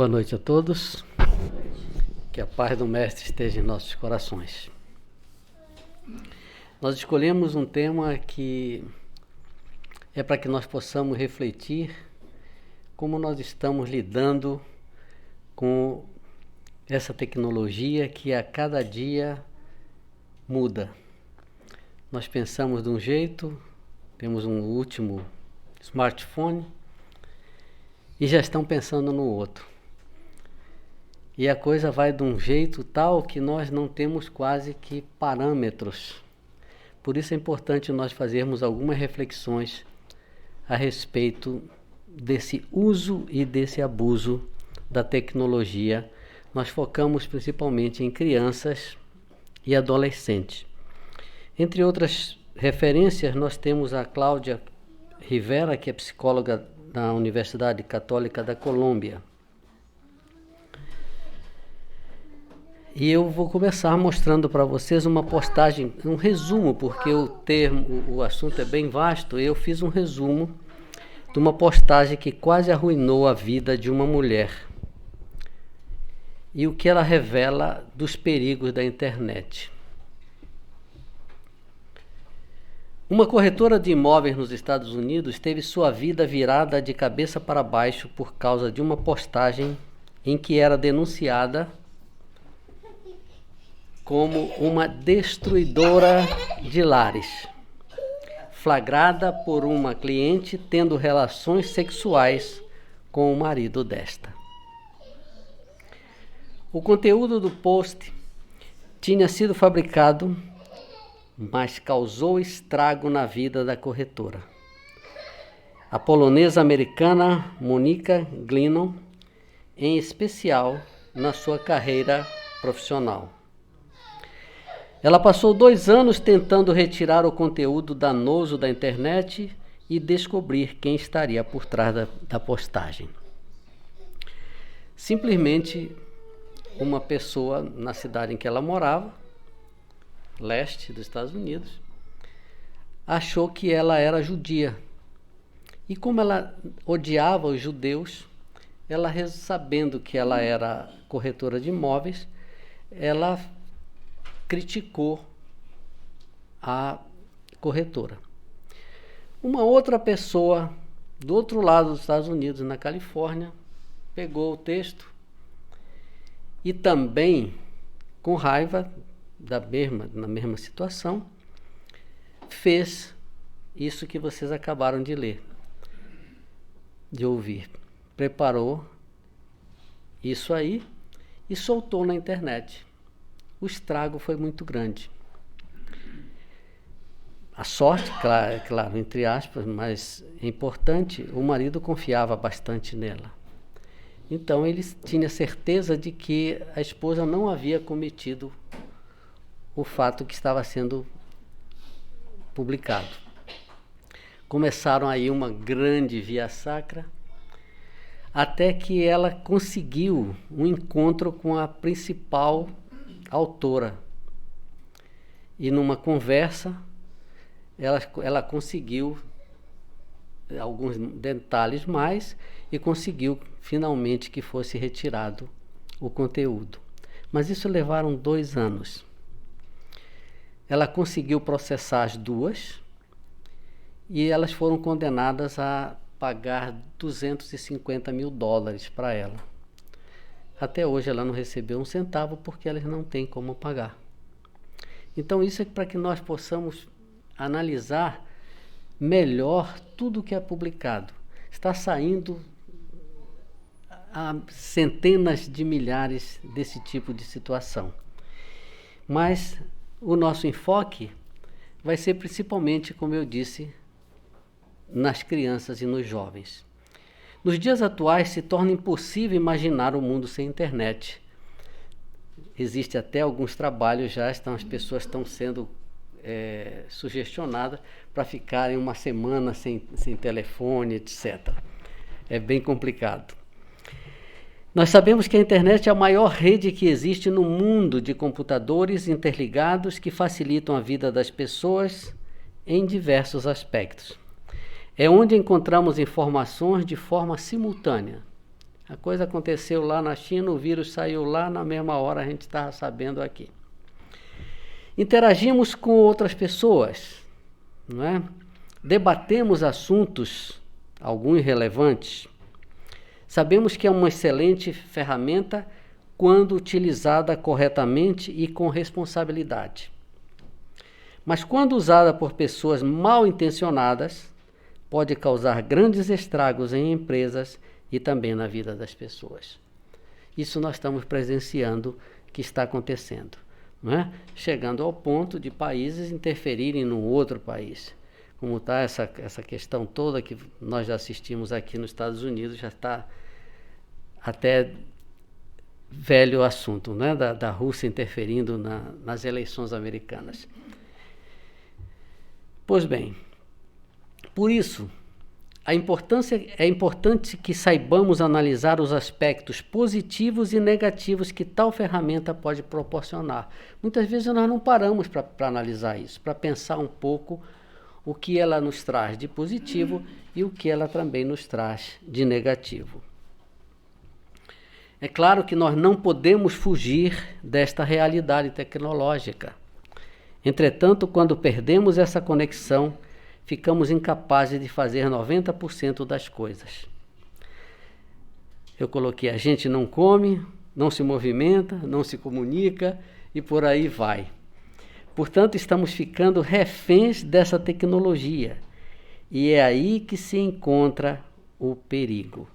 Boa noite a todos. Que a paz do Mestre esteja em nossos corações. Nós escolhemos um tema que é para que nós possamos refletir como nós estamos lidando com essa tecnologia que a cada dia muda. Nós pensamos de um jeito, temos um último smartphone e já estão pensando no outro. E a coisa vai de um jeito tal que nós não temos quase que parâmetros. Por isso é importante nós fazermos algumas reflexões a respeito desse uso e desse abuso da tecnologia. Nós focamos principalmente em crianças e adolescentes. Entre outras referências, nós temos a Cláudia Rivera, que é psicóloga da Universidade Católica da Colômbia. E eu vou começar mostrando para vocês uma postagem, um resumo, porque o assunto é bem vasto. Eu fiz um resumo de uma postagem que quase arruinou a vida de uma mulher. E o que ela revela dos perigos da internet. Uma corretora de imóveis nos Estados Unidos teve sua vida virada de cabeça para baixo por causa de uma postagem em que era denunciada como uma destruidora de lares, flagrada por uma cliente tendo relações sexuais com o marido desta. O conteúdo do post tinha sido fabricado, mas causou estrago na vida da corretora. A polonesa americana Monika Glinon, em especial na sua carreira profissional. Ela passou 2 anos tentando retirar o conteúdo danoso da internet e descobrir quem estaria por trás da postagem. Simplesmente uma pessoa na cidade em que ela morava, leste dos Estados Unidos, achou que ela era judia. E como ela odiava os judeus, ela, sabendo que ela era corretora de imóveis, ela criticou a corretora. Uma outra pessoa do outro lado dos Estados Unidos, na Califórnia, pegou o texto e também, com raiva na mesma situação, fez isso que vocês acabaram de ler, de ouvir. Preparou isso aí e soltou na internet. O estrago foi muito grande. A sorte, claro, entre aspas, mas é importante, o marido confiava bastante nela. Então ele tinha certeza de que a esposa não havia cometido o fato que estava sendo publicado. Começaram aí uma grande via sacra, até que ela conseguiu um encontro com a principal autora. E numa conversa, ela conseguiu alguns detalhes mais e conseguiu finalmente que fosse retirado o conteúdo. Mas isso levaram 2 anos. Ela conseguiu processar as duas e elas foram condenadas a pagar $250 mil para ela. Até hoje ela não recebeu um centavo porque elas não têm como pagar. Então isso é para que nós possamos analisar melhor tudo o que é publicado. Está saindo a centenas de milhares desse tipo de situação. Mas o nosso enfoque vai ser principalmente, como eu disse, nas crianças e nos jovens. Nos dias atuais se torna impossível imaginar o mundo sem internet. Existe até alguns trabalhos já, as pessoas estão sendo sugestionadas para ficarem uma semana sem telefone, etc. É bem complicado. Nós sabemos que a internet é a maior rede que existe no mundo de computadores interligados que facilitam a vida das pessoas em diversos aspectos. É onde encontramos informações de forma simultânea, A coisa aconteceu lá na China, o vírus saiu lá, na mesma hora a gente estava sabendo aqui. Interagimos com outras pessoas, não é? Debatemos assuntos, alguns relevantes. Sabemos que é uma excelente ferramenta quando utilizada corretamente e com responsabilidade. Mas quando usada por pessoas mal intencionadas, pode causar grandes estragos em empresas e também na vida das pessoas. Isso nós estamos presenciando que está acontecendo, não é? Chegando ao ponto de países interferirem no outro país. Como está essa questão toda que nós já assistimos aqui nos Estados Unidos, já está até velho assunto, né? da Rússia interferindo nas eleições americanas. Pois bem, por isso, é importante que saibamos analisar os aspectos positivos e negativos que tal ferramenta pode proporcionar. Muitas vezes nós não paramos para analisar isso, para pensar um pouco o que ela nos traz de positivo e o que ela também nos traz de negativo. É claro que nós não podemos fugir desta realidade tecnológica. Entretanto, quando perdemos essa conexão, ficamos incapazes de fazer 90% das coisas. Eu coloquei, a gente não come, não se movimenta, não se comunica e por aí vai. Portanto, estamos ficando reféns dessa tecnologia e é aí que se encontra o perigo.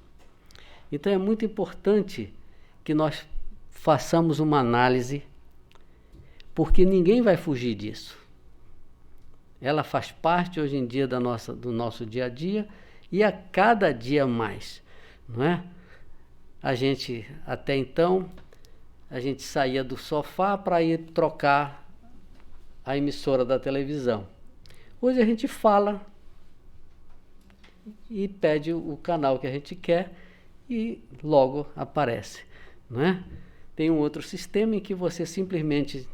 Então é muito importante que nós façamos uma análise, porque ninguém vai fugir disso. Ela faz parte hoje em dia do nosso dia a dia e a cada dia mais, não é? Até então, a gente saía do sofá para ir trocar a emissora da televisão. Hoje a gente fala e pede o canal que a gente quer e logo aparece, não é? Tem um outro sistema em que você simplesmente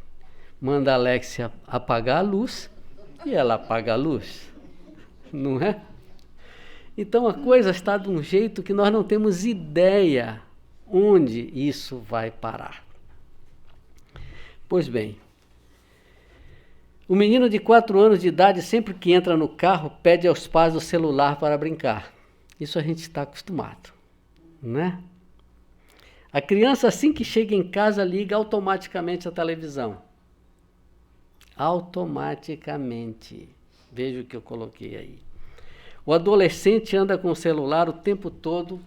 manda a Alexia apagar a luz e ela apaga a luz, não é? Então a coisa está de um jeito que nós não temos ideia onde isso vai parar. Pois bem, o menino de 4 anos de idade, sempre que entra no carro, pede aos pais o celular para brincar. Isso a gente está acostumado, né? A criança, assim que chega em casa, liga automaticamente a televisão. Automaticamente. Veja o que eu coloquei aí. O adolescente anda com o celular o tempo todo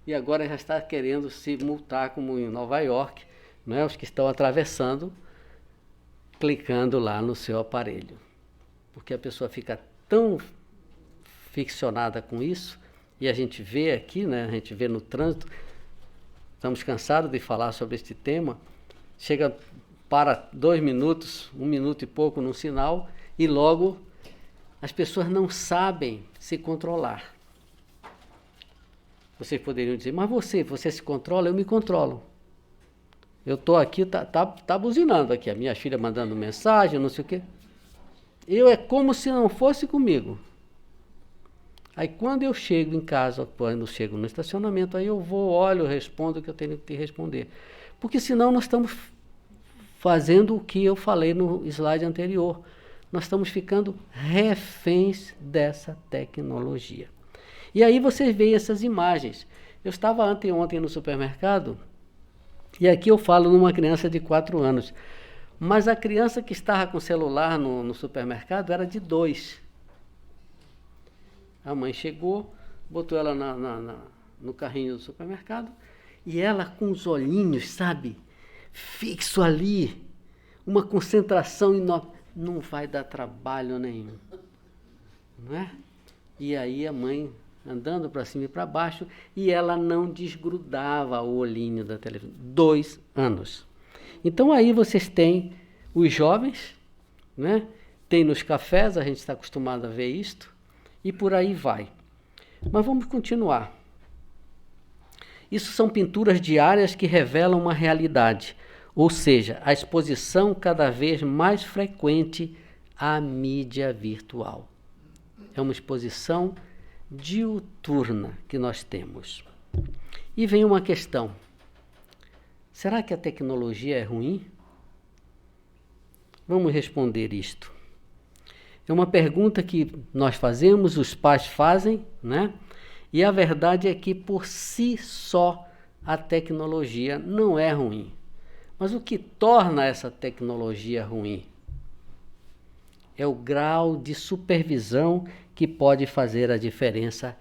e agora já está querendo se multar, como em Nova York, não é? Os que estão atravessando, clicando lá no seu aparelho. Porque a pessoa fica tão ficcionada com isso, e a gente vê aqui, né? A gente vê no trânsito, estamos cansados de falar sobre este tema, chega para 2 minutos, 1 minuto e pouco num sinal, e logo as pessoas não sabem se controlar. Vocês poderiam dizer, mas você se controla? Eu me controlo. Eu estou aqui, tá buzinando aqui, a minha filha mandando mensagem, não sei o quê. É como se não fosse comigo. Aí quando eu chego em casa, quando eu chego no estacionamento, aí eu vou, olho, respondo o que eu tenho que responder. Porque senão nós estamos fazendo o que eu falei no slide anterior. Nós estamos ficando reféns dessa tecnologia. E aí vocês veem essas imagens. Eu estava anteontem no supermercado, e aqui eu falo numa criança de 4 anos. Mas a criança que estava com o celular no supermercado era de 2. A mãe chegou, botou ela no carrinho do supermercado, e ela com os olhinhos, sabe, fixo ali, uma concentração enorme. Não vai dar trabalho nenhum, não é? E aí a mãe andando para cima e para baixo, e ela não desgrudava o olhinho da televisão. 2 anos. Então aí vocês têm os jovens, né? Tem nos cafés, a gente está acostumado a ver isto, e por aí vai. Mas vamos continuar. Isso são pinturas diárias que revelam uma realidade, ou seja, a exposição cada vez mais frequente à mídia virtual. É uma exposição diuturna que nós temos. E vem uma questão: será que a tecnologia é ruim? Vamos responder isto. É uma pergunta que nós fazemos, os pais fazem, né? E a verdade é que por si só a tecnologia não é ruim. Mas o que torna essa tecnologia ruim é o grau de supervisão que pode fazer a diferença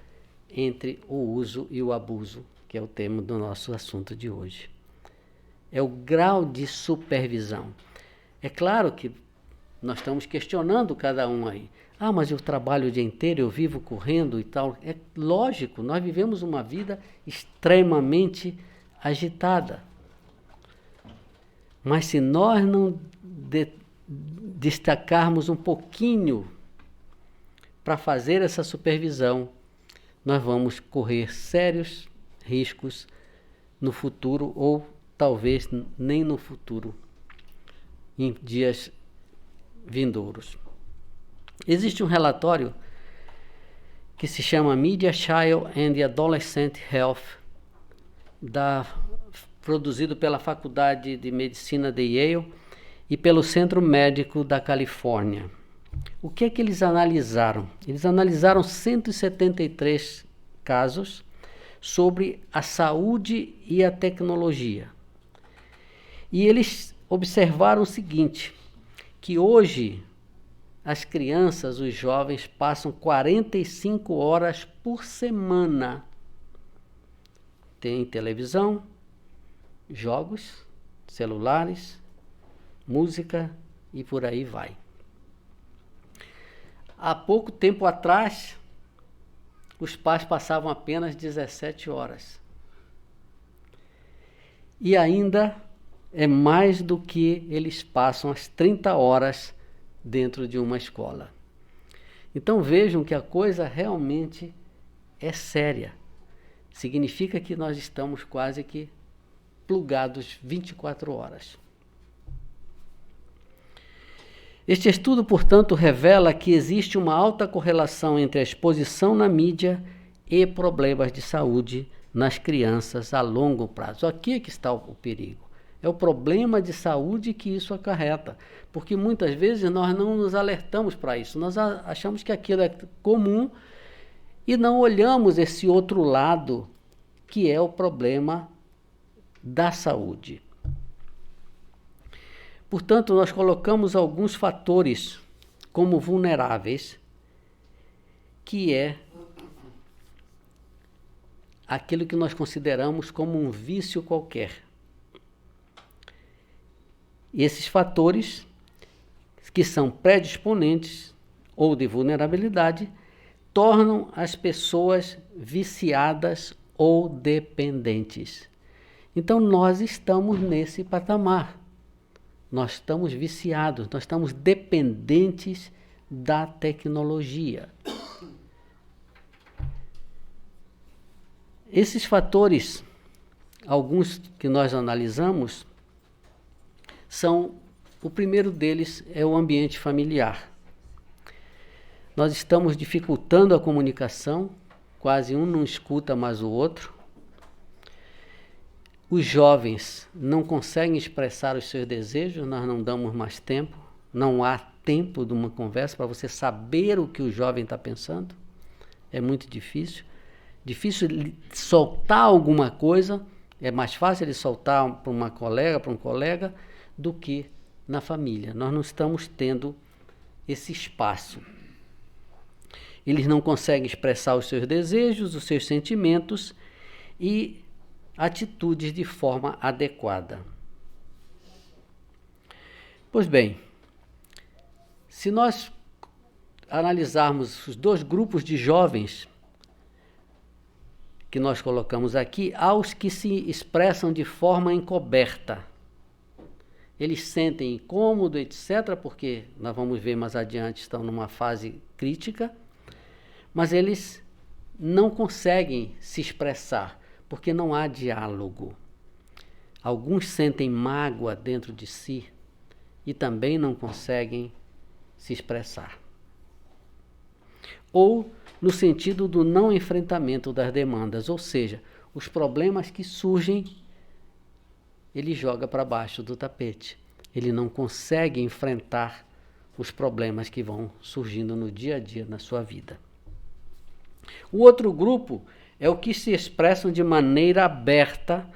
entre o uso e o abuso, que é o tema do nosso assunto de hoje. É o grau de supervisão. É claro que nós estamos questionando cada um aí. Ah, mas eu trabalho o dia inteiro, eu vivo correndo e tal. É lógico, nós vivemos uma vida extremamente agitada. Mas se nós não destacarmos um pouquinho para fazer essa supervisão, nós vamos correr sérios riscos no futuro, ou talvez nem no futuro, em dias vindouros. Existe um relatório que se chama Media, Child and Adolescent Health, produzido pela Faculdade de Medicina de Yale e pelo Centro Médico da Califórnia. O que é que eles analisaram? Eles analisaram 173 casos sobre a saúde e a tecnologia. E eles observaram o seguinte, que hoje as crianças, os jovens, passam 45 horas por semana. Tem televisão, jogos, celulares, música e por aí vai. Há pouco tempo atrás, os pais passavam apenas 17 horas. E ainda é mais do que eles passam as 30 horas dentro de uma escola. Então vejam que a coisa realmente é séria. Significa que nós estamos quase que plugados 24 horas. Este estudo, portanto, revela que existe uma alta correlação entre a exposição na mídia e problemas de saúde nas crianças a longo prazo. Aqui é que está o perigo. É o problema de saúde que isso acarreta, porque muitas vezes nós não nos alertamos para isso, nós achamos que aquilo é comum e não olhamos esse outro lado, que é o problema da saúde. Portanto, nós colocamos alguns fatores como vulneráveis, que é aquilo que nós consideramos como um vício qualquer. E esses fatores, que são predisponentes ou de vulnerabilidade, tornam as pessoas viciadas ou dependentes. Então, nós estamos nesse patamar. Nós estamos viciados, nós estamos dependentes da tecnologia. Esses fatores, alguns que nós analisamos, o primeiro deles é o ambiente familiar. Nós estamos dificultando a comunicação, quase um não escuta mais o outro. Os jovens não conseguem expressar os seus desejos, nós não damos mais tempo, não há tempo de uma conversa para você saber o que o jovem está pensando. É muito difícil. Difícil soltar alguma coisa, é mais fácil ele soltar para uma colega, para um colega, do que na família. Nós não estamos tendo esse espaço. Eles não conseguem expressar os seus desejos, os seus sentimentos e atitudes de forma adequada. Pois bem, se nós analisarmos os dois grupos de jovens que nós colocamos aqui, há os que se expressam de forma encoberta. Eles sentem incômodo, etc., porque nós vamos ver mais adiante, estão numa fase crítica, mas eles não conseguem se expressar, porque não há diálogo. Alguns sentem mágoa dentro de si e também não conseguem se expressar. Ou no sentido do não enfrentamento das demandas, ou seja, os problemas que surgem, ele joga para baixo do tapete. Ele não consegue enfrentar os problemas que vão surgindo no dia a dia na sua vida. O outro grupo é o que se expressam de maneira aberta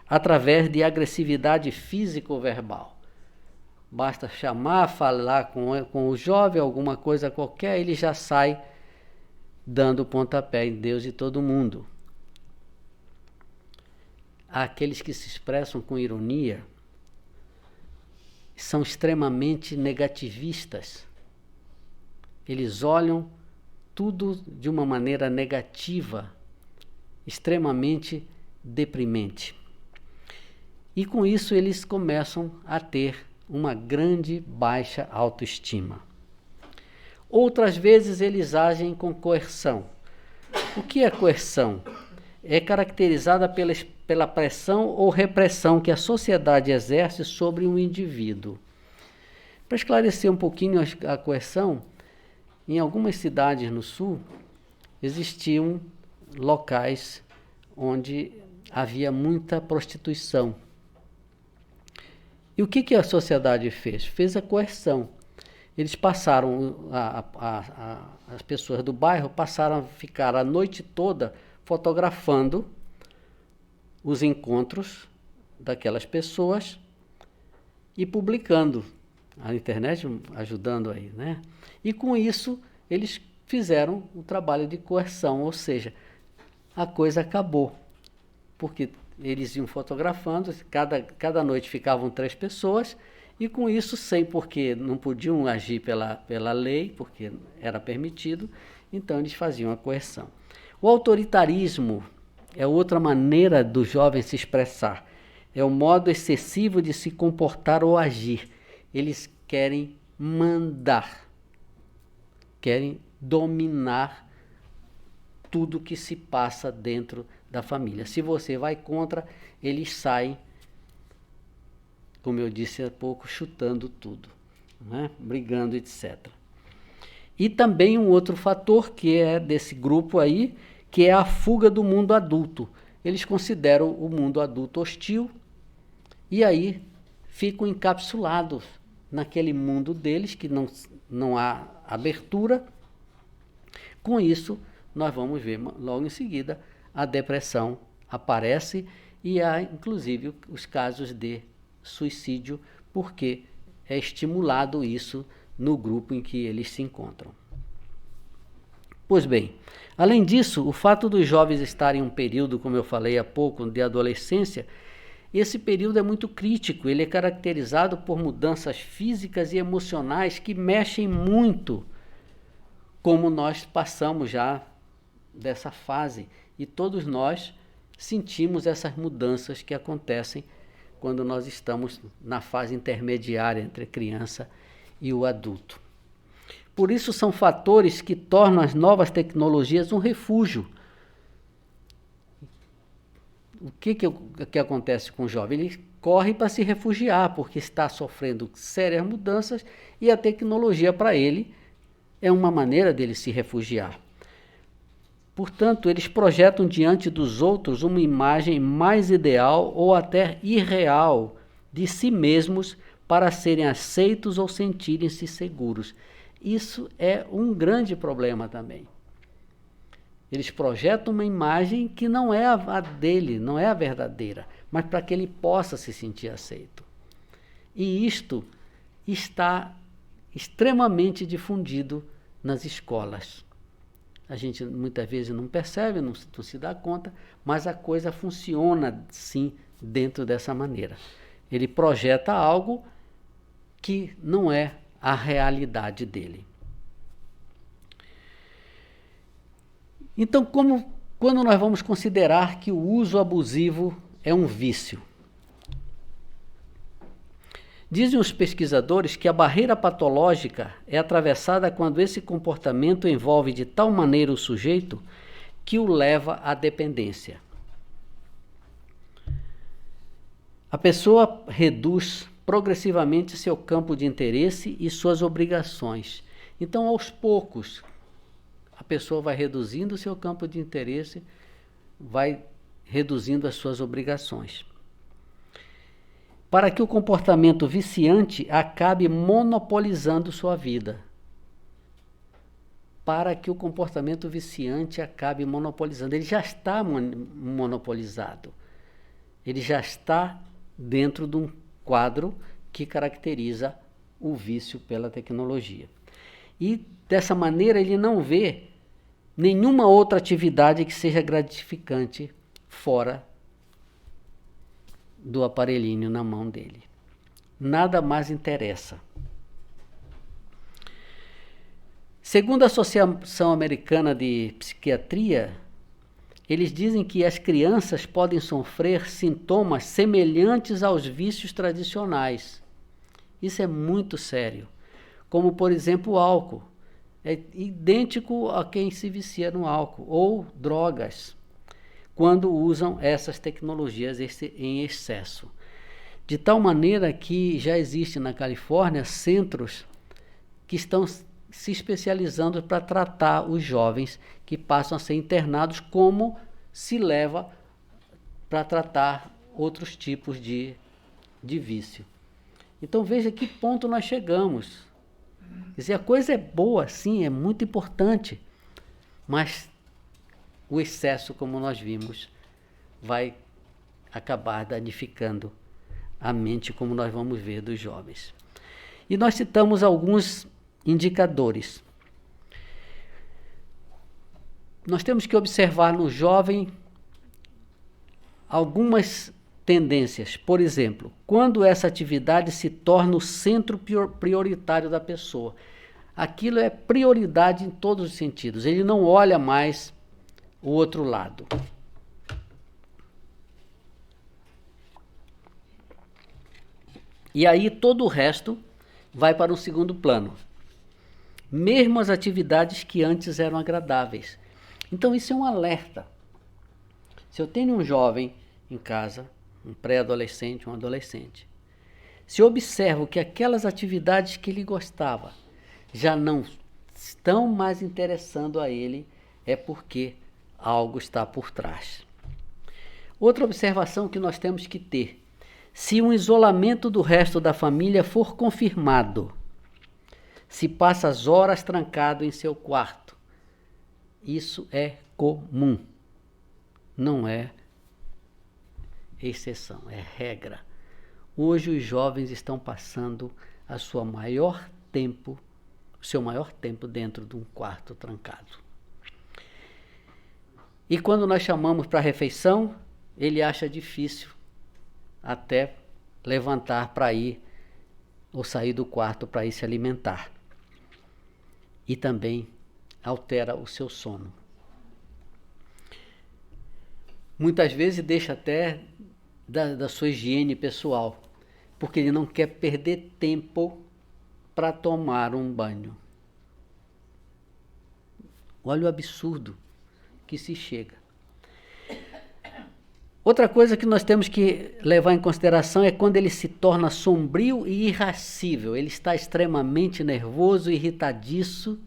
através de agressividade físico-verbal. Basta chamar, falar com o jovem, alguma coisa qualquer, ele já sai dando pontapé em Deus e todo mundo. Aqueles que se expressam com ironia são extremamente negativistas. Eles olham tudo de uma maneira negativa, extremamente deprimente. E com isso eles começam a ter uma grande baixa autoestima. Outras vezes eles agem com coerção. O que é coerção? É caracterizada pela pressão ou repressão que a sociedade exerce sobre um indivíduo. Para esclarecer um pouquinho a coerção, em algumas cidades no sul existiam locais onde havia muita prostituição. E o que a sociedade fez? Fez a coerção. Eles passaram, as pessoas do bairro passaram a ficar a noite toda fotografando os encontros daquelas pessoas e publicando. A internet ajudando aí, né? E com isso eles fizeram o trabalho de coerção, ou seja, a coisa acabou. Porque eles iam fotografando, cada noite ficavam 3 pessoas, e com isso, porque não podiam agir pela lei, porque era permitido, então eles faziam a coerção. O autoritarismo é outra maneira do jovem se expressar. É o modo excessivo de se comportar ou agir. Eles querem mandar, querem dominar tudo que se passa dentro da família. Se você vai contra, eles saem, como eu disse há pouco, chutando tudo, né? Brigando, etc. E também um outro fator que é desse grupo aí, que é a fuga do mundo adulto. Eles consideram o mundo adulto hostil e aí ficam encapsulados naquele mundo deles, que não há abertura. Com isso, nós vamos ver logo em seguida a depressão aparece e há inclusive os casos de suicídio, porque é estimulado isso no grupo em que eles se encontram. Pois bem, além disso, o fato dos jovens estarem em um período, como eu falei há pouco, de adolescência, esse período é muito crítico. Ele é caracterizado por mudanças físicas e emocionais que mexem muito, como nós passamos já dessa fase, e todos nós sentimos essas mudanças que acontecem quando nós estamos na fase intermediária entre a criança e o adulto. Por isso são fatores que tornam as novas tecnologias um refúgio. O que acontece com o jovem? Ele corre para se refugiar, porque está sofrendo sérias mudanças e a tecnologia para ele é uma maneira dele se refugiar. Portanto, eles projetam diante dos outros uma imagem mais ideal ou até irreal de si mesmos para serem aceitos ou sentirem-se seguros. Isso é um grande problema também. Eles projetam uma imagem que não é a dele, não é a verdadeira, mas para que ele possa se sentir aceito. E isto está extremamente difundido nas escolas. A gente muitas vezes não percebe, não se dá conta, mas a coisa funciona sim dentro dessa maneira. Ele projeta algo que não é a realidade dele. Então, quando nós vamos considerar que o uso abusivo é um vício? Dizem os pesquisadores que a barreira patológica é atravessada quando esse comportamento envolve de tal maneira o sujeito que o leva à dependência. A pessoa reduz progressivamente seu campo de interesse e suas obrigações. Então, aos poucos, a pessoa vai reduzindo seu campo de interesse, vai reduzindo as suas obrigações. Para que o comportamento viciante acabe monopolizando sua vida. Para que o comportamento viciante acabe monopolizando. Ele já está monopolizado. Ele já está dentro de um quadro que caracteriza o vício pela tecnologia. E dessa maneira ele não vê nenhuma outra atividade que seja gratificante fora do aparelhinho na mão dele. Nada mais interessa. Segundo a Associação Americana de Psiquiatria, eles dizem que as crianças podem sofrer sintomas semelhantes aos vícios tradicionais. Isso é muito sério. Como, por exemplo, o álcool. É idêntico a quem se vicia no álcool, ou drogas, quando usam essas tecnologias em excesso. De tal maneira que já existe na Califórnia centros que estão se especializando para tratar os jovens que passam a ser internados, como se leva para tratar outros tipos de vício. Então veja que ponto nós chegamos. Quer dizer, a coisa é boa, sim, é muito importante, mas o excesso, como nós vimos, vai acabar danificando a mente, como nós vamos ver dos jovens. E nós citamos alguns indicadores. Nós temos que observar no jovem algumas tendências. Por exemplo, quando essa atividade se torna o centro prioritário da pessoa. Aquilo é prioridade em todos os sentidos. Ele não olha mais o outro lado. E aí todo o resto vai para um segundo plano. Mesmo as atividades que antes eram agradáveis. Então isso é um alerta. Se eu tenho um jovem em casa, um pré-adolescente, um adolescente, se eu observo que aquelas atividades que ele gostava já não estão mais interessando a ele, é porque algo está por trás. Outra observação que nós temos que ter: se um isolamento do resto da família for confirmado, se passa as horas trancado em seu quarto, isso é comum, não é exceção, é regra. Hoje os jovens estão passando o seu maior tempo dentro de um quarto trancado. E quando nós chamamos para a refeição, ele acha difícil até levantar para ir ou sair do quarto para ir se alimentar. E também altera o seu sono. Muitas vezes deixa até da sua higiene pessoal, porque ele não quer perder tempo para tomar um banho. Olha o absurdo que se chega. Outra coisa que nós temos que levar em consideração é quando ele se torna sombrio e irascível. Ele está extremamente nervoso, irritadiço,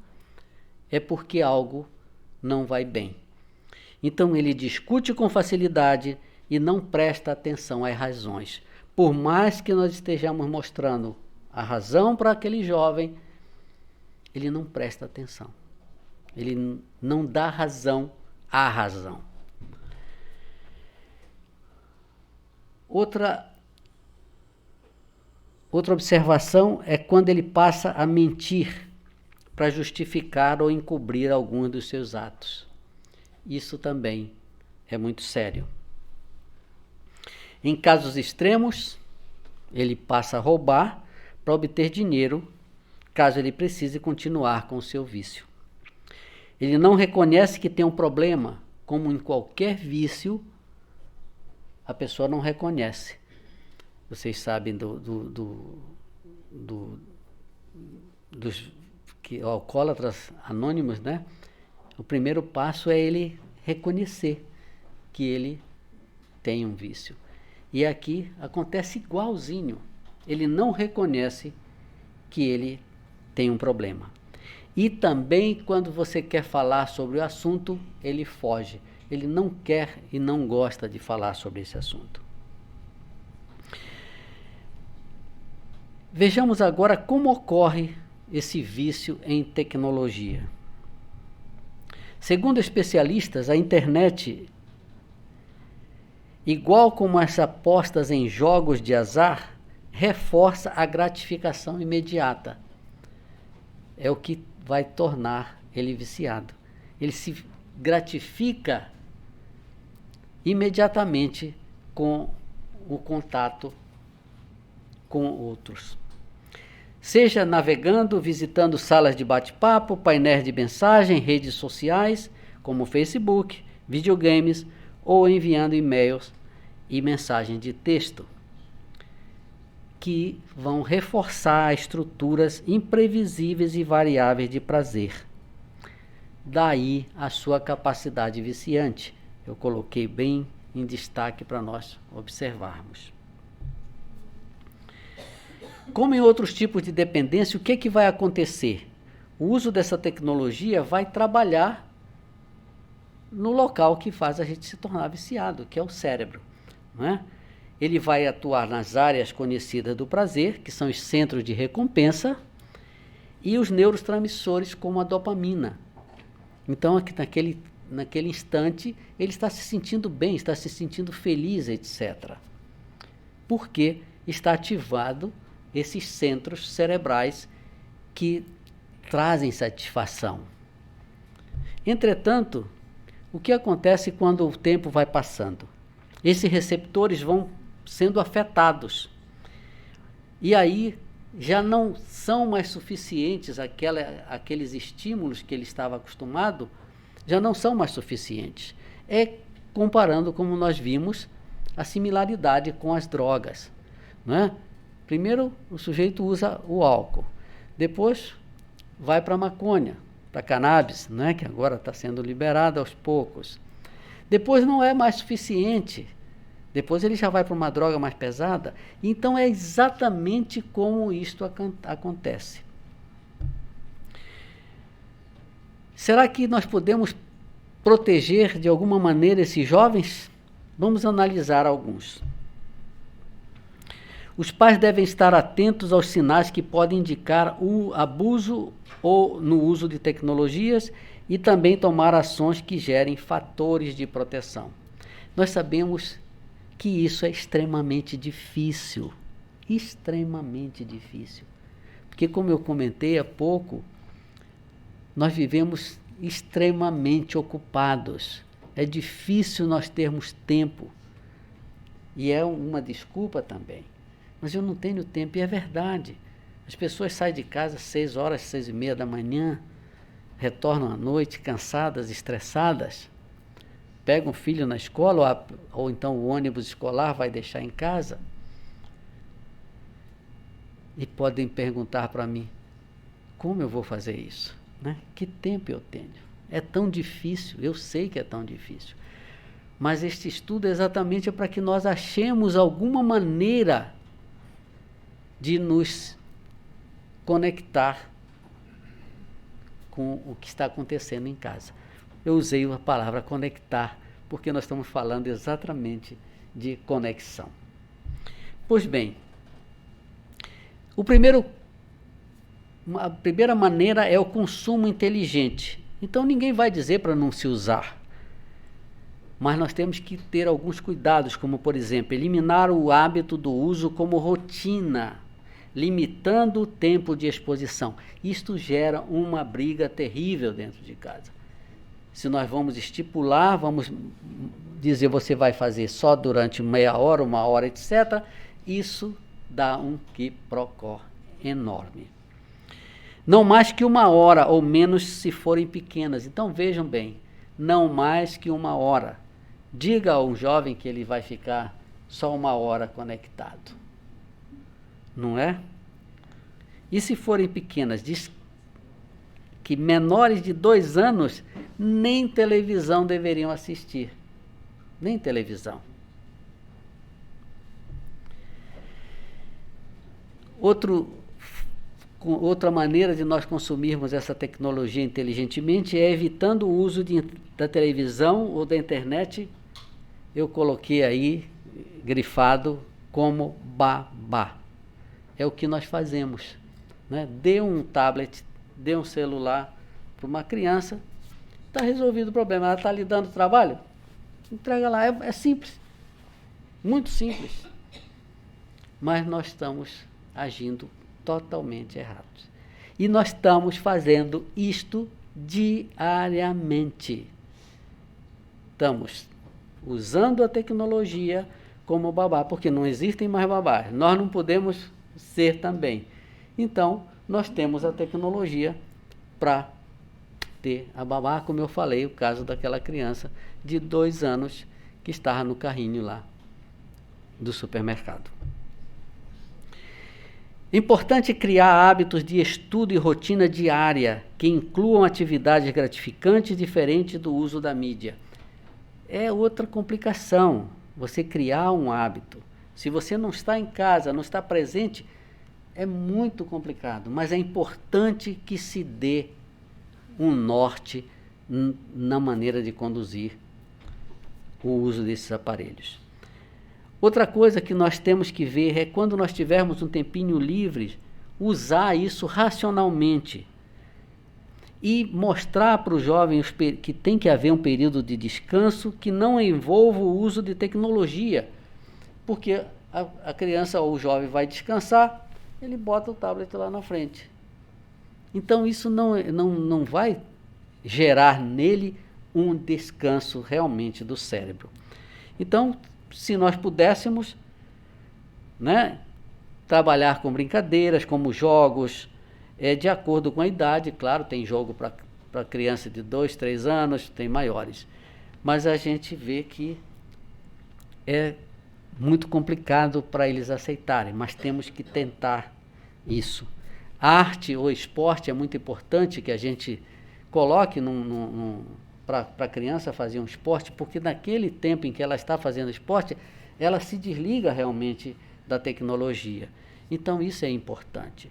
é porque algo não vai bem. Então ele discute com facilidade e não presta atenção às razões. Por mais que nós estejamos mostrando a razão para aquele jovem, ele não presta atenção. Ele não dá razão à razão. Outra observação é quando ele passa a mentir para justificar ou encobrir alguns dos seus atos. Isso também é muito sério. Em casos extremos, ele passa a roubar para obter dinheiro, caso ele precise continuar com o seu vício. Ele não reconhece que tem um problema, como em qualquer vício, a pessoa não reconhece. Vocês sabem dos alcoólatras anônimos, né? O primeiro passo é ele reconhecer que ele tem um vício. E aqui acontece igualzinho. Ele não reconhece que ele tem um problema. E também, quando você quer falar sobre o assunto, ele foge. ele não quer e não gosta de falar sobre esse assunto. Vejamos agora como ocorre esse vício em tecnologia. Segundo especialistas, a internet, igual como as apostas em jogos de azar, reforça a gratificação imediata. É o que vai tornar ele viciado. Ele se gratifica imediatamente com o contato com outros. Seja navegando, visitando salas de bate-papo, painéis de mensagem, redes sociais, como Facebook, videogames, ou enviando e-mails e mensagens de texto, que vão reforçar estruturas imprevisíveis e variáveis de prazer. Daí a sua capacidade viciante. Eu coloquei bem em destaque para nós observarmos. Como em outros tipos de dependência, o que vai acontecer? O uso dessa tecnologia vai trabalhar no local que faz a gente se tornar viciado, que é o cérebro, não é? Ele vai atuar nas áreas conhecidas do prazer, que são os centros de recompensa, e os neurotransmissores como a dopamina. Então, aqui naquele instante, ele está se sentindo bem, está se sentindo feliz, etc. Porque está ativado esses centros cerebrais que trazem satisfação. Entretanto, o que acontece quando o tempo vai passando? Esses receptores vão sendo afetados. E aí já não são mais suficientes aqueles estímulos que ele estava acostumado, já não são mais suficientes. É comparando, como nós vimos, a similaridade com as drogas, não é? Primeiro o sujeito usa o álcool, depois vai para a maconha, para a cannabis, não é? Que agora está sendo liberada aos poucos. Depois não é mais suficiente, depois ele já vai para uma droga mais pesada. Então é exatamente como isto acontece. Será que nós podemos proteger de alguma maneira esses jovens? Vamos analisar alguns. Os pais devem estar atentos aos sinais que podem indicar o abuso ou no uso de tecnologias e também tomar ações que gerem fatores de proteção. Nós sabemos que isso é extremamente difícil, porque, como eu comentei há pouco, nós vivemos extremamente ocupados. É difícil nós termos tempo, e é uma desculpa também. Mas eu não tenho tempo, e é verdade. As pessoas saem de casa às 6 horas, 6h30 da manhã, retornam à noite cansadas, estressadas, pegam o filho na escola, ou então o ônibus escolar vai deixar em casa, e podem perguntar para mim, como eu vou fazer isso? Né? Que tempo eu tenho? É tão difícil, eu sei que é tão difícil. Mas este estudo é exatamente para que nós achemos alguma maneira de nos conectar com o que está acontecendo em casa. Eu usei a palavra conectar, porque nós estamos falando exatamente de conexão. Pois bem, a primeira maneira é o consumo inteligente. Então ninguém vai dizer para não se usar, mas nós temos que ter alguns cuidados, como, por exemplo, eliminar o hábito do uso como rotina, limitando o tempo de exposição. Isto gera uma briga terrível dentro de casa. Se nós vamos estipular, vamos dizer, você vai fazer só durante meia hora, 1 hora, etc., isso dá um quiprocó enorme. Não mais que 1 hora, ou menos se forem pequenas. Então vejam bem, não mais que 1 hora. Diga a um jovem que ele vai ficar só 1 hora conectado. Não é? E se forem pequenas? Diz que menores de 2 anos nem televisão deveriam assistir. Nem televisão. Outro outra maneira de nós consumirmos essa tecnologia inteligentemente é evitando o uso da televisão ou da internet. Eu coloquei aí, grifado, como babá. É o que nós fazemos, né? Dê um tablet, dê um celular para uma criança, está resolvido o problema. Ela está lhe dando trabalho? Entrega lá, é simples, muito simples. Mas nós estamos agindo totalmente errados. E nós estamos fazendo isto diariamente. Estamos usando a tecnologia como babá, porque não existem mais babás. Nós não podemos ser também. Então, nós temos a tecnologia para ter a babá, como eu falei, o caso daquela criança de 2 anos que estava no carrinho lá do supermercado. Importante criar hábitos de estudo e rotina diária que incluam atividades gratificantes diferentes do uso da mídia. É outra complicação, você criar um hábito. Se você não está em casa, não está presente, é muito complicado, mas é importante que se dê um norte na maneira de conduzir o uso desses aparelhos. Outra coisa que nós temos que ver é quando nós tivermos um tempinho livre, usar isso racionalmente e mostrar para os jovens que tem que haver um período de descanso que não envolva o uso de tecnologia, porque a criança ou o jovem vai descansar, ele bota o tablet lá na frente. Então isso não vai gerar nele um descanso realmente do cérebro. Então, se nós pudéssemos, né, trabalhar com brincadeiras, como jogos, de acordo com a idade, claro, tem jogo para criança de 2, 3 anos, tem maiores, mas a gente vê que é muito complicado para eles aceitarem, mas temos que tentar isso. Arte ou esporte é muito importante que a gente coloque para a criança fazer um esporte, porque naquele tempo em que ela está fazendo esporte, ela se desliga realmente da tecnologia. Então isso é importante.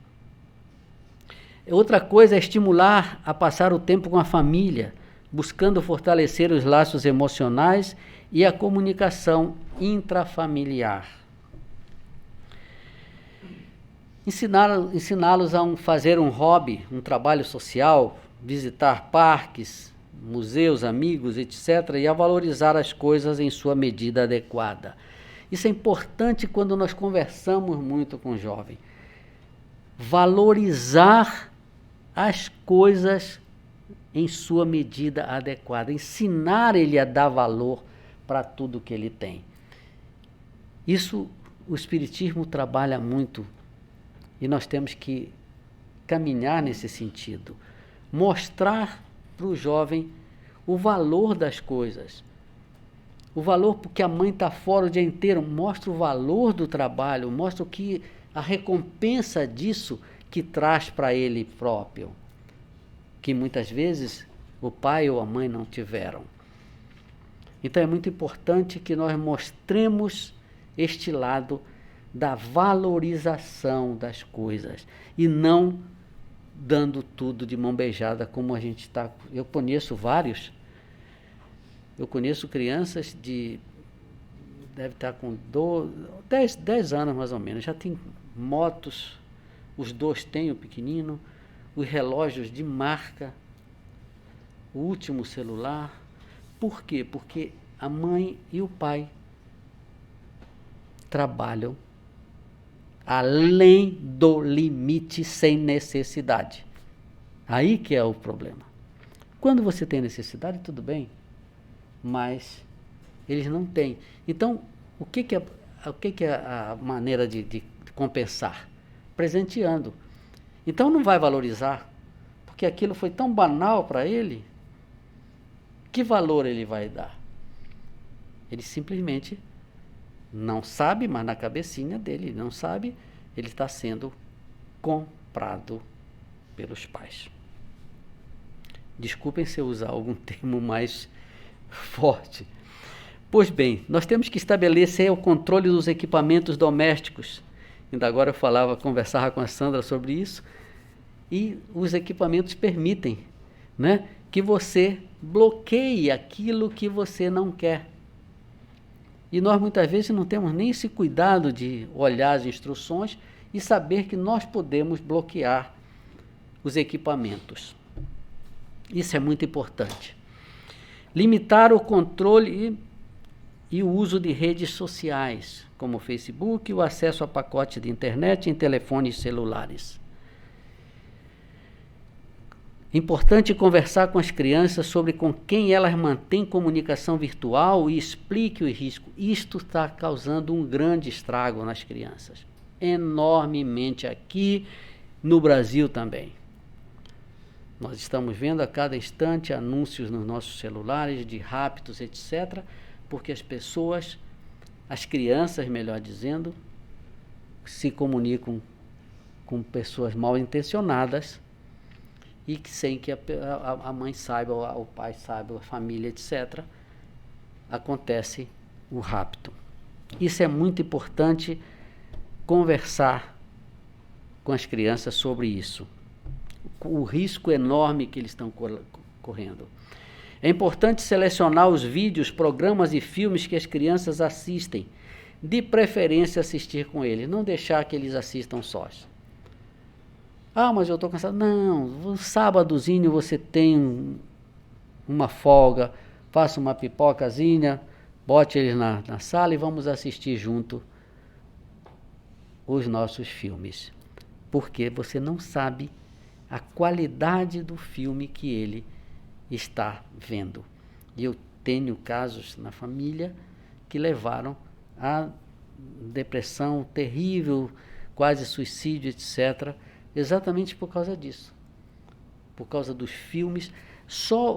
Outra coisa é estimular a passar o tempo com a família, buscando fortalecer os laços emocionais e a comunicação intrafamiliar. Ensiná-los a fazer um hobby, um trabalho social, visitar parques, museus, amigos, etc., e a valorizar as coisas em sua medida adequada. Isso é importante quando nós conversamos muito com o jovem. Valorizar as coisas em sua medida adequada. Ensinar ele a dar valor para tudo que ele tem. Isso o Espiritismo trabalha muito e nós temos que caminhar nesse sentido. Mostrar para o jovem o valor das coisas. O valor porque a mãe está fora o dia inteiro. Mostra o valor do trabalho, mostra a recompensa disso que traz para ele próprio, que muitas vezes o pai ou a mãe não tiveram. Então é muito importante que nós mostremos este lado da valorização das coisas e não dando tudo de mão beijada como a gente está. Eu conheço crianças deve estar com 10 anos mais ou menos, já tem motos, os 2 têm o pequenino, os relógios de marca, o último celular. Por quê? Porque a mãe e o pai trabalham além do limite sem necessidade. Aí que é o problema. Quando você tem necessidade, tudo bem, mas eles não têm. Então, o que é a maneira de compensar? Presenteando. Então não vai valorizar, porque aquilo foi tão banal para ele, que valor ele vai dar? Ele simplesmente não sabe, mas na cabecinha dele não sabe, ele está sendo comprado pelos pais. Desculpem se eu usar algum termo mais forte. Pois bem, nós temos que estabelecer o controle dos equipamentos domésticos. Ainda agora eu conversava com a Sandra sobre isso. E os equipamentos permitem, né, que você bloqueie aquilo que você não quer. E nós muitas vezes não temos nem esse cuidado de olhar as instruções e saber que nós podemos bloquear os equipamentos. Isso é muito importante. Limitar o controle e o uso de redes sociais, como o Facebook e o acesso a pacotes de internet em telefones celulares. Importante conversar com as crianças sobre com quem elas mantêm comunicação virtual e explique o risco. Isto está causando um grande estrago nas crianças, enormemente aqui no Brasil também. Nós estamos vendo a cada instante anúncios nos nossos celulares de raptos, etc., porque as crianças, melhor dizendo, se comunicam com pessoas mal intencionadas e que sem que a mãe saiba, o pai saiba, a família, etc., acontece o rapto. Isso é muito importante conversar com as crianças sobre isso. O risco enorme que eles estão correndo. É importante selecionar os vídeos, programas e filmes que as crianças assistem, de preferência assistir com eles, não deixar que eles assistam sós. Ah, mas eu estou cansado. Não, no sábadozinho você tem uma folga, faça uma pipocazinha, bote eles na sala e vamos assistir junto os nossos filmes. Porque você não sabe a qualidade do filme que ele está vendo. E eu tenho casos na família que levaram a depressão terrível, quase suicídio, etc., exatamente por causa disso. Por causa dos filmes. Só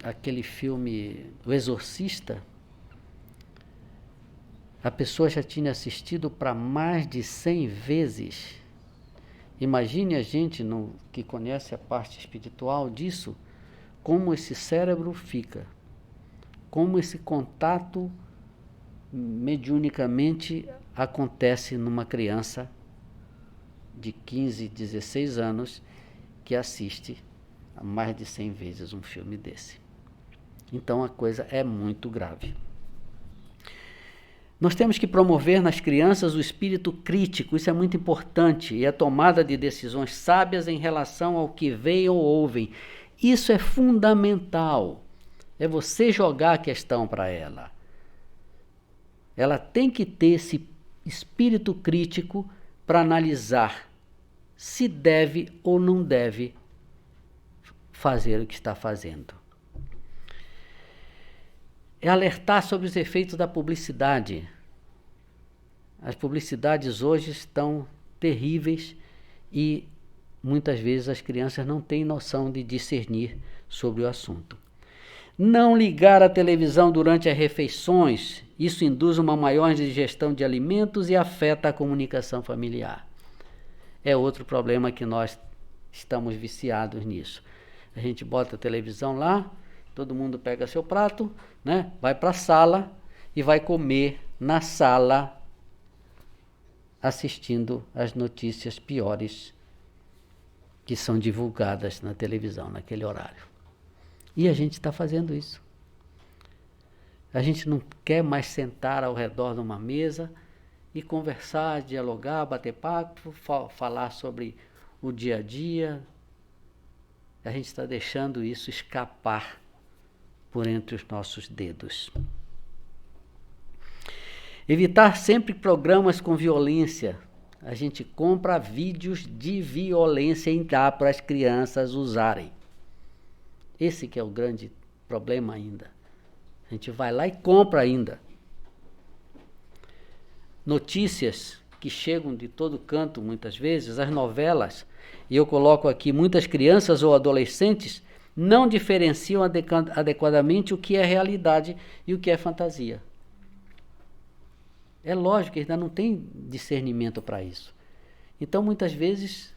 aquele filme O Exorcista, a pessoa já tinha assistido para mais de 100 vezes. Imagine a gente que conhece a parte espiritual disso, como esse cérebro fica, como esse contato mediunicamente acontece numa criança de 15, 16 anos que assiste a mais de 100 vezes um filme desse. Então a coisa é muito grave. Nós temos que promover nas crianças o espírito crítico, isso é muito importante, e a tomada de decisões sábias em relação ao que veem ou ouvem. Isso é fundamental. É você jogar a questão para ela. Ela tem que ter esse espírito crítico para analisar se deve ou não deve fazer o que está fazendo. É alertar sobre os efeitos da publicidade. As publicidades hoje estão terríveis e muitas vezes as crianças não têm noção de discernir sobre o assunto. Não ligar a televisão durante as refeições, isso induz uma maior digestão de alimentos e afeta a comunicação familiar. É outro problema que nós estamos viciados nisso. A gente bota a televisão lá, todo mundo pega seu prato, né? Vai para a sala e vai comer na sala, assistindo as notícias piores que são divulgadas na televisão naquele horário. E a gente está fazendo isso. A gente não quer mais sentar ao redor de uma mesa e conversar, dialogar, bater papo, falar sobre o dia a dia. A gente está deixando isso escapar por entre os nossos dedos. Evitar sempre programas com violência. A gente compra vídeos de violência e dá para as crianças usarem. Esse que é o grande problema ainda. A gente vai lá e compra ainda. Notícias que chegam de todo canto, muitas vezes, as novelas, e eu coloco aqui, muitas crianças ou adolescentes não diferenciam adequadamente o que é realidade e o que é fantasia. É lógico que ainda não tem discernimento para isso. Então, muitas vezes,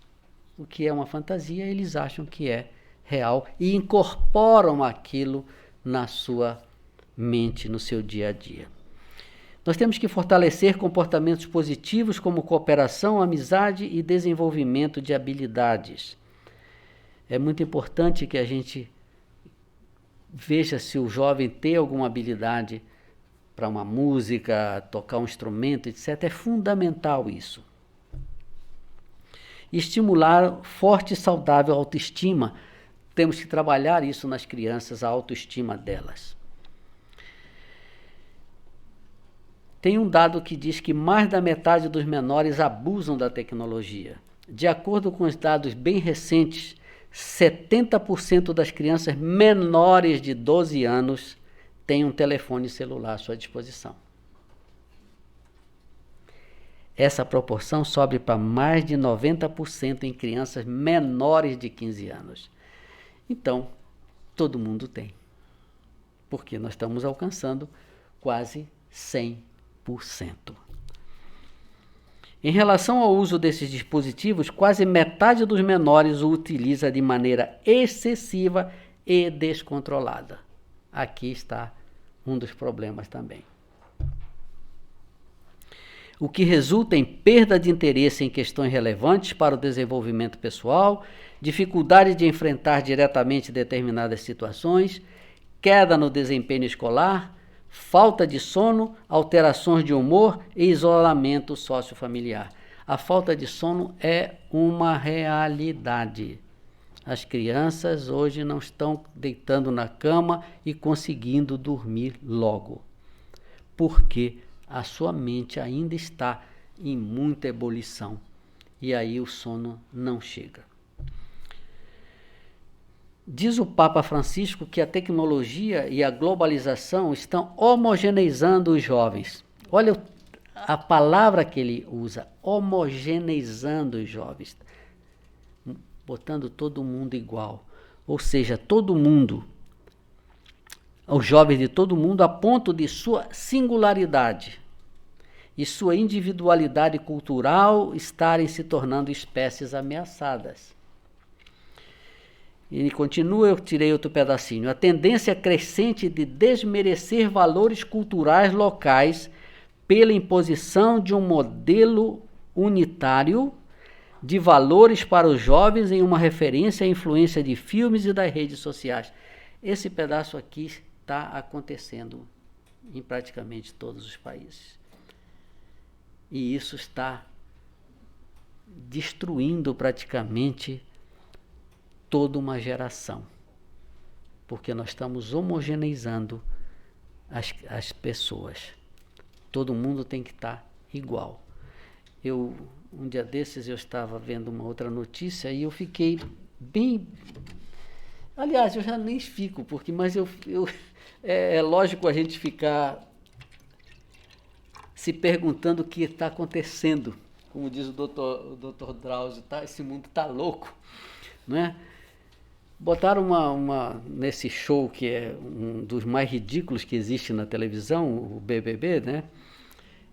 o que é uma fantasia, eles acham que é real e incorporam aquilo na sua mente, no seu dia a dia. Nós temos que fortalecer comportamentos positivos como cooperação, amizade e desenvolvimento de habilidades. É muito importante que a gente veja se o jovem tem alguma habilidade para uma música, tocar um instrumento, etc. É fundamental isso. Estimular forte e saudável autoestima. Temos que trabalhar isso nas crianças, a autoestima delas. Tem um dado que diz que mais da metade dos menores abusam da tecnologia. De acordo com os dados bem recentes, 70% das crianças menores de 12 anos têm um telefone celular à sua disposição. Essa proporção sobe para mais de 90% em crianças menores de 15 anos. Então, todo mundo tem, porque nós estamos alcançando quase 100%. Em relação ao uso desses dispositivos, quase metade dos menores o utiliza de maneira excessiva e descontrolada. Aqui está um dos problemas também. O que resulta em perda de interesse em questões relevantes para o desenvolvimento pessoal, dificuldade de enfrentar diretamente determinadas situações, queda no desempenho escolar, falta de sono, alterações de humor e isolamento sociofamiliar. A falta de sono é uma realidade. As crianças hoje não estão deitando na cama e conseguindo dormir logo, porque a sua mente ainda está em muita ebulição e aí o sono não chega. Diz o Papa Francisco que a tecnologia e a globalização estão homogeneizando os jovens. Olha a palavra que ele usa, homogeneizando os jovens, botando todo mundo igual. Ou seja, todo mundo, os jovens de todo mundo, a ponto de sua singularidade e sua individualidade cultural estarem se tornando espécies ameaçadas. Ele continua, eu tirei outro pedacinho. A tendência crescente de desmerecer valores culturais locais pela imposição de um modelo unitário de valores para os jovens em uma referência à influência de filmes e das redes sociais. Esse pedaço aqui está acontecendo em praticamente todos os países. E isso está destruindo praticamente toda uma geração, porque nós estamos homogeneizando as pessoas. Todo mundo tem que estar igual. Um dia desses eu estava vendo uma outra notícia e eu fiquei bem... Aliás, eu já nem fico, mas é lógico a gente ficar se perguntando o que está acontecendo. Como diz o Dr. Drauzio, esse mundo está louco, não é? Botaram nesse show que é um dos mais ridículos que existe na televisão, o BBB, né?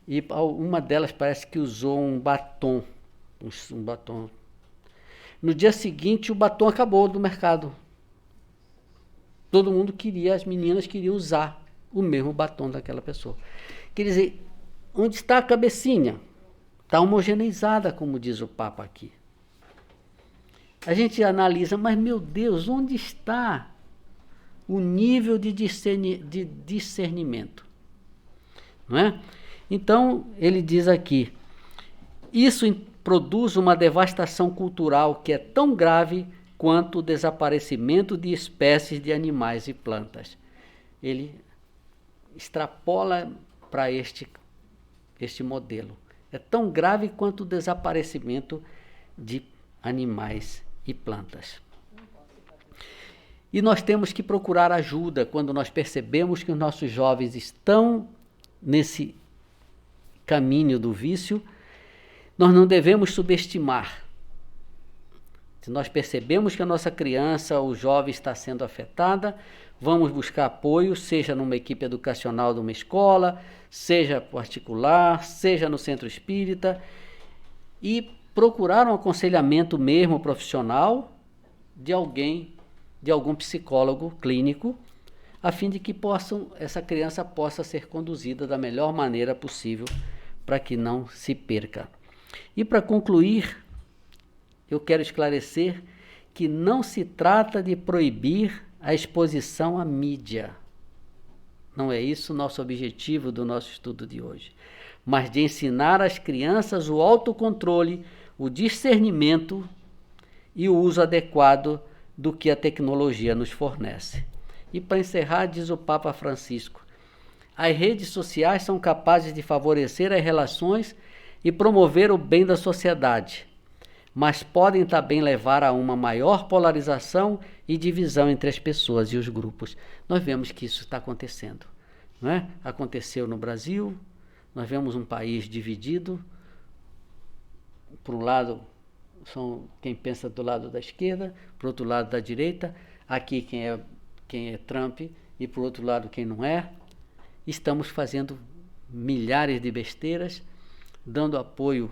E uma delas parece que usou um batom. No dia seguinte, o batom acabou do mercado. Todo mundo as meninas queriam usar o mesmo batom daquela pessoa. Quer dizer, onde está a cabecinha? Está homogeneizada, como diz o Papa aqui. A gente analisa, mas meu Deus, onde está o nível de discernimento? Não é? Então, ele diz aqui, isso produz uma devastação cultural que é tão grave quanto o desaparecimento de espécies de animais e plantas. Ele extrapola para este modelo. É tão grave quanto o desaparecimento de animais e plantas. E nós temos que procurar ajuda quando nós percebemos que os nossos jovens estão nesse caminho do vício. Nós não devemos subestimar. Se nós percebemos que a nossa criança ou jovem está sendo afetada, vamos buscar apoio, seja numa equipe educacional de uma escola, seja particular, seja no centro espírita, e procurar um aconselhamento mesmo profissional de algum psicólogo clínico, a fim de que essa criança possa ser conduzida da melhor maneira possível para que não se perca. E para concluir, eu quero esclarecer que não se trata de proibir a exposição à mídia. Não é isso o nosso objetivo do nosso estudo de hoje, mas de ensinar às crianças o autocontrole, o discernimento e o uso adequado do que a tecnologia nos fornece. E para encerrar, diz o Papa Francisco, as redes sociais são capazes de favorecer as relações e promover o bem da sociedade, mas podem também levar a uma maior polarização e divisão entre as pessoas e os grupos. Nós vemos que isso está acontecendo, não é? Aconteceu no Brasil, nós vemos um país dividido, por um lado são quem pensa do lado da esquerda, por outro lado da direita, aqui quem é Trump e por outro lado quem não é. Estamos fazendo milhares de besteiras, dando apoio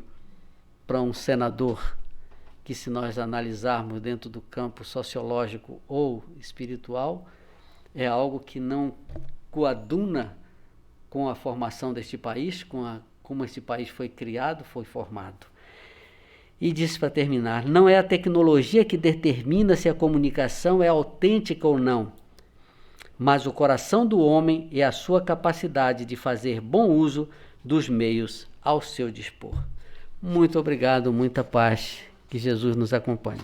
para um senador que, se nós analisarmos dentro do campo sociológico ou espiritual, é algo que não coaduna com a formação deste país, como este país foi criado, foi formado. E diz, para terminar, não é a tecnologia que determina se a comunicação é autêntica ou não, mas o coração do homem e a sua capacidade de fazer bom uso dos meios ao seu dispor. Muito obrigado, muita paz, que Jesus nos acompanhe.